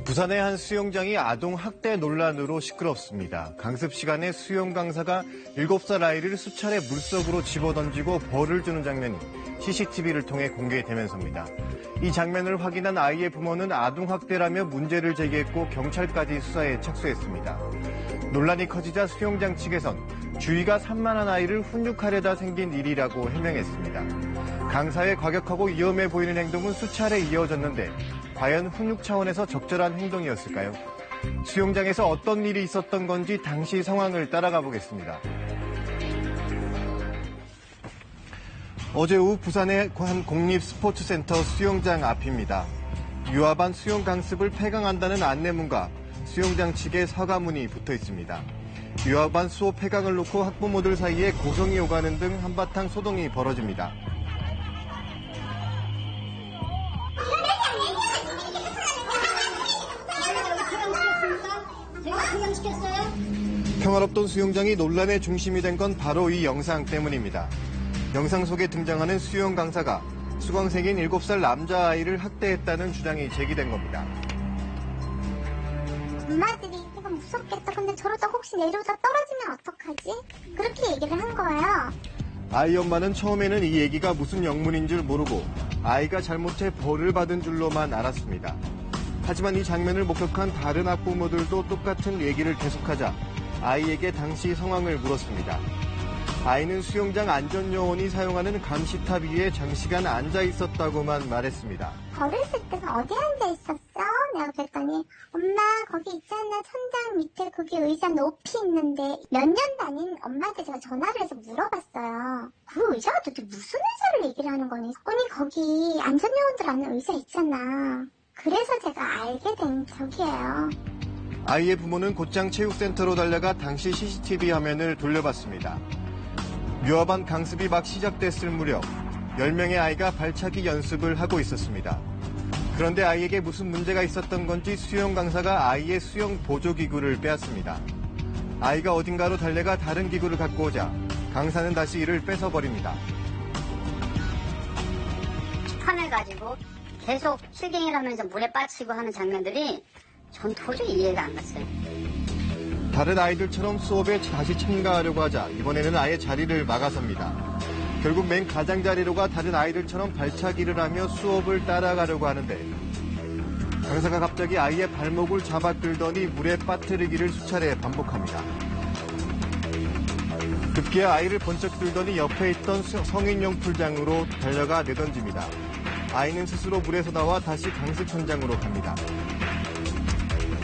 부산의 한 수영장이 아동 학대 논란으로 시끄럽습니다. 강습 시간에 수영 강사가 7살 아이를 수차례 물속으로 집어던지고 벌을 주는 장면이 CCTV를 통해 공개되면서입니다. 이 장면을 확인한 아이의 부모는 아동 학대라며 문제를 제기했고 경찰까지 수사에 착수했습니다. 논란이 커지자 수영장 측에선 주위가 산만한 아이를 훈육하려다 생긴 일이라고 해명했습니다. 강사의 과격하고 위험해 보이는 행동은 수차례 이어졌는데 과연 훈육 차원에서 적절한 행동이었을까요? 수영장에서 어떤 일이 있었던 건지 당시 상황을 따라가 보겠습니다. 어제 오후 부산의 한 공립스포츠센터 수영장 앞입니다. 유아반 수영 강습을 폐강한다는 안내문과 수영장 측의 사과문이 붙어 있습니다. 유아반 수업 폐강을 놓고 학부모들 사이에 고성이 오가는 등 한바탕 소동이 벌어집니다. 평화롭던 수영장이 논란의 중심이 된 건 바로 이 영상 때문입니다. 영상 속에 등장하는 수영 강사가 수강생인 7살 남자아이를 학대했다는 주장이 제기된 겁니다. 엄마들이 이거 무섭겠다. 근데 저러다 혹시 내려오다 떨어지면 어떡하지? 그렇게 얘기를 한 거예요. 아이 엄마는 처음에는 이 얘기가 무슨 영문인 줄 모르고 아이가 잘못해 벌을 받은 줄로만 알았습니다. 하지만 이 장면을 목격한 다른 학부모들도 똑같은 얘기를 계속하자 아이에게 당시 상황을 물었습니다. 아이는 수영장 안전요원이 사용하는 감시탑 위에 장시간 앉아 있었다고만 말했습니다. 어렸을 때가 어디 앉아 있었어? 내가 그랬더니 엄마 거기 있잖아. 천장 밑에 거기 의자 높이 있는데 몇 년 다닌 엄마한테 제가 전화를 해서 물어봤어요. 그 의자가 도대체 무슨 의자를 얘기를 하는 거니? 아니 거기 안전요원들 앉는 의자 있잖아. 그래서 제가 알게 된 적이에요. 아이의 부모는 곧장 체육센터로 달려가 당시 CCTV 화면을 돌려봤습니다. 유아반 강습이 막 시작됐을 무렵 10명의 아이가 발차기 연습을 하고 있었습니다. 그런데 아이에게 무슨 문제가 있었던 건지 수영 강사가 아이의 수영 보조기구를 빼앗습니다. 아이가 어딘가로 달려가 다른 기구를 갖고 오자 강사는 다시 이를 뺏어버립니다. 판을 가지고 계속 실갱이를 하면서 물에 빠지고 하는 장면들이 전 도저히 이해가 안 갔어요. 다른 아이들처럼 수업에 다시 참가하려고 하자 이번에는 아예 자리를 막아섭니다. 결국 맨 가장자리로가 다른 아이들처럼 발차기를 하며 수업을 따라가려고 하는데 강사가 갑자기 아이의 발목을 잡아 끌더니 물에 빠뜨리기를 수차례 반복합니다. 급기야 아이를 번쩍 들더니 옆에 있던 성인용 풀장으로 달려가 내던집니다. 아이는 스스로 물에서 나와 다시 강습 현장으로 갑니다.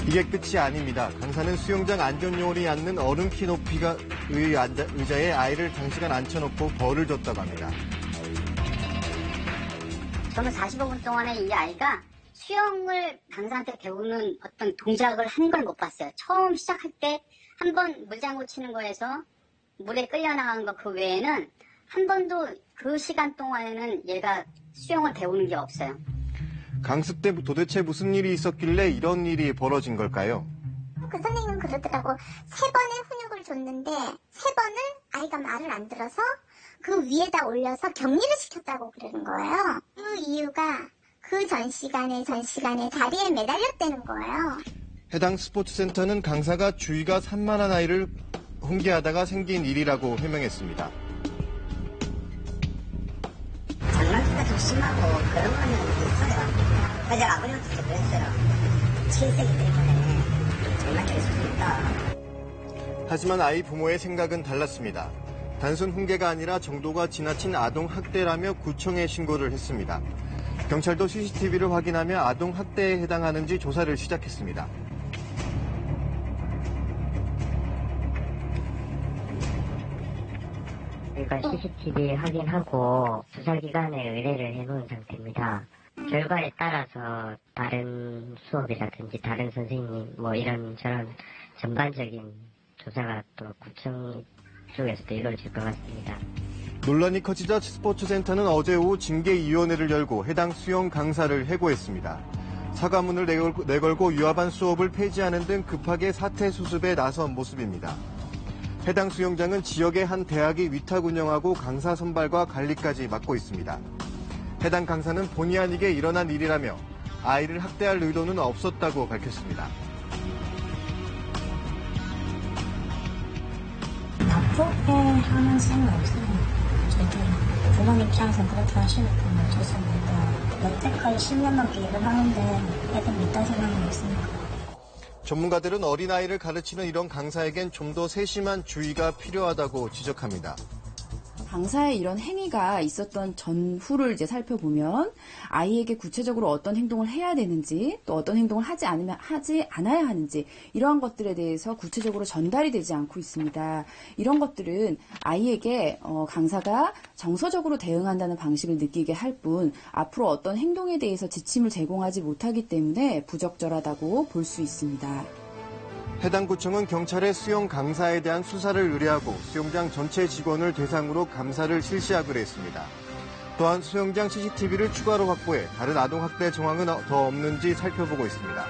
이게 끝이 아닙니다. 강사는 수영장 안전요원이 앉는 얼음키 높이의 의자에 아이를 장시간 앉혀놓고 벌을 줬다고 합니다. 저는 45분 동안에 이 아이가 수영을 강사한테 배우는 어떤 동작을 한 걸 못 봤어요. 처음 시작할 때 한 번 물장구 치는 거에서 물에 끌려나가는 거 그 외에는 한 번도 그 시간 동안에는 얘가 수영을 배우는 게 없어요. 강습 때 도대체 무슨 일이 있었길래 이런 일이 벌어진 걸까요? 그 선생님은 그러더라고. 3번의 훈육을 줬는데 3번을 아이가 말을 안 들어서 그 위에다 올려서 격리를 시켰다고 그러는 거예요. 그 이유가 그 전 시간에 다리에 매달렸다는 거예요. 해당 스포츠센터는 강사가 주위가 산만한 아이를 훈계하다가 생긴 일이라고 해명했습니다. 장난기가 좀 심하고 그런 거는 있어요. 그래서 아버님한테도 그랬어요. 7세기 때문에 장난기를 쓸 수 있다. 하지만 아이 부모의 생각은 달랐습니다. 단순 훈계가 아니라 정도가 지나친 아동 학대라며 구청에 신고를 했습니다. 경찰도 CCTV를 확인하며 아동 학대에 해당하는지 조사를 시작했습니다. 저희가 CCTV 확인하고 수사기관에 의뢰를 해놓은 상태입니다. 결과에 따라서 다른 수업이라든지 다른 선생님 이런저런 전반적인 조사가 또 구청 쪽에서도 이루어질 것 같습니다. 논란이 커지자 스포츠센터는 어제 오후 징계위원회를 열고 해당 수영 강사를 해고했습니다. 사과문을 내걸고 유아반 수업을 폐지하는 등 급하게 사태 수습에 나선 모습입니다. 해당 수영장은 지역의 한 대학이 위탁 운영하고 강사 선발과 관리까지 맡고 있습니다. 해당 강사는 본의 아니게 일어난 일이라며 아이를 학대할 의도는 없었다고 밝혔습니다. 나쁘게 하는 셈은 없어요. 저도 부모님 입장에서 그렇게 하시니까 어쩔 수 없는데 여태까지 10년 넘게 일을 하는데 애들 믿다 생각은 없습니다. 전문가들은 어린아이를 가르치는 이런 강사에겐 좀 더 세심한 주의가 필요하다고 지적합니다. 강사의 이런 행위가 있었던 전후를 이제 살펴보면 아이에게 구체적으로 어떤 행동을 해야 되는지 또 어떤 행동을 하지 않아야 하는지 이러한 것들에 대해서 구체적으로 전달이 되지 않고 있습니다. 이런 것들은 아이에게 강사가 정서적으로 대응한다는 방식을 느끼게 할 뿐 앞으로 어떤 행동에 대해서 지침을 제공하지 못하기 때문에 부적절하다고 볼 수 있습니다. 해당 구청은 경찰에 수영 강사에 대한 수사를 의뢰하고 수영장 전체 직원을 대상으로 감사를 실시하기로 했습니다. 또한 수영장 CCTV를 추가로 확보해 다른 아동학대 정황은 더 없는지 살펴보고 있습니다.